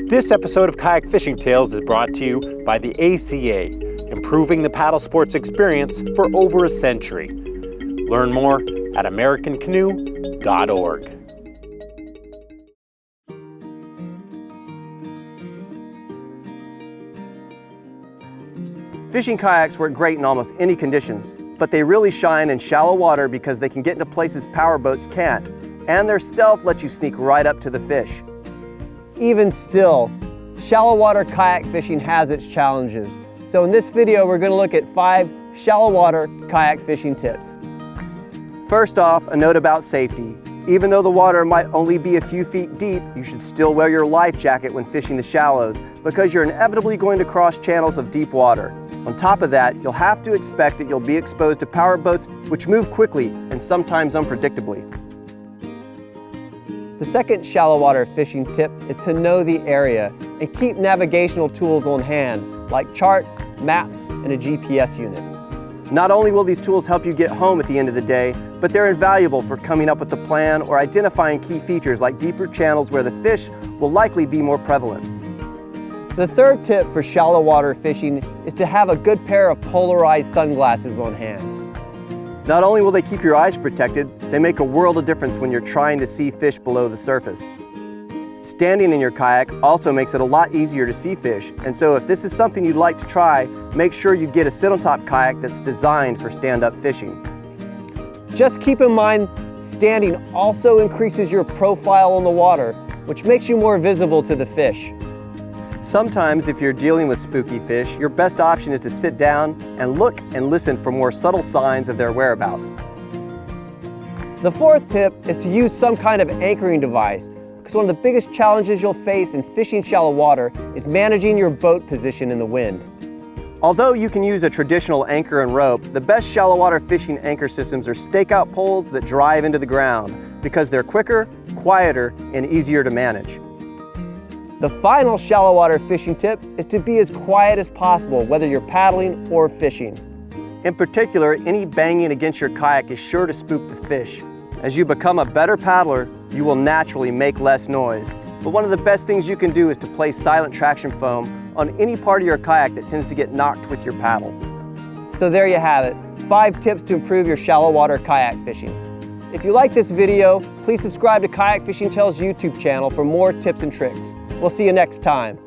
This episode of Kayak Fishing Tales is brought to you by the ACA, improving the paddle sports experience for over a century. Learn more at americancanoe.org. Fishing kayaks work great in almost any conditions, but they really shine in shallow water because they can get into places powerboats can't, and their stealth lets you sneak right up to the fish. Even still, shallow water kayak fishing has its challenges. So in this video, we're going to look at 5 shallow water kayak fishing tips. First off, a note about safety. Even though the water might only be a few feet deep, you should still wear your life jacket when fishing the shallows because you're inevitably going to cross channels of deep water. On top of that, you'll have to expect that you'll be exposed to power boats which move quickly and sometimes unpredictably. The second shallow water fishing tip is to know the area and keep navigational tools on hand like charts, maps, and a GPS unit. Not only will these tools help you get home at the end of the day, but they're invaluable for coming up with a plan or identifying key features like deeper channels where the fish will likely be more prevalent. The third tip for shallow water fishing is to have a good pair of polarized sunglasses on hand. Not only will they keep your eyes protected, they make a world of difference when you're trying to see fish below the surface. Standing in your kayak also makes it a lot easier to see fish, and so if this is something you'd like to try, make sure you get a sit-on-top kayak that's designed for stand-up fishing. Just keep in mind, standing also increases your profile on the water, which makes you more visible to the fish. Sometimes, if you're dealing with spooky fish, your best option is to sit down and look and listen for more subtle signs of their whereabouts. The fourth tip is to use some kind of anchoring device, because one of the biggest challenges you'll face in fishing shallow water is managing your boat position in the wind. Although you can use a traditional anchor and rope, the best shallow water fishing anchor systems are stakeout poles that drive into the ground, because they're quicker, quieter, and easier to manage. The final shallow water fishing tip is to be as quiet as possible, whether you're paddling or fishing. In particular, any banging against your kayak is sure to spook the fish. As you become a better paddler, you will naturally make less noise. But one of the best things you can do is to place silent traction foam on any part of your kayak that tends to get knocked with your paddle. So there you have it, 5 tips to improve your shallow water kayak fishing. If you like this video, please subscribe to Kayak Fishing Tales YouTube channel for more tips and tricks. We'll see you next time.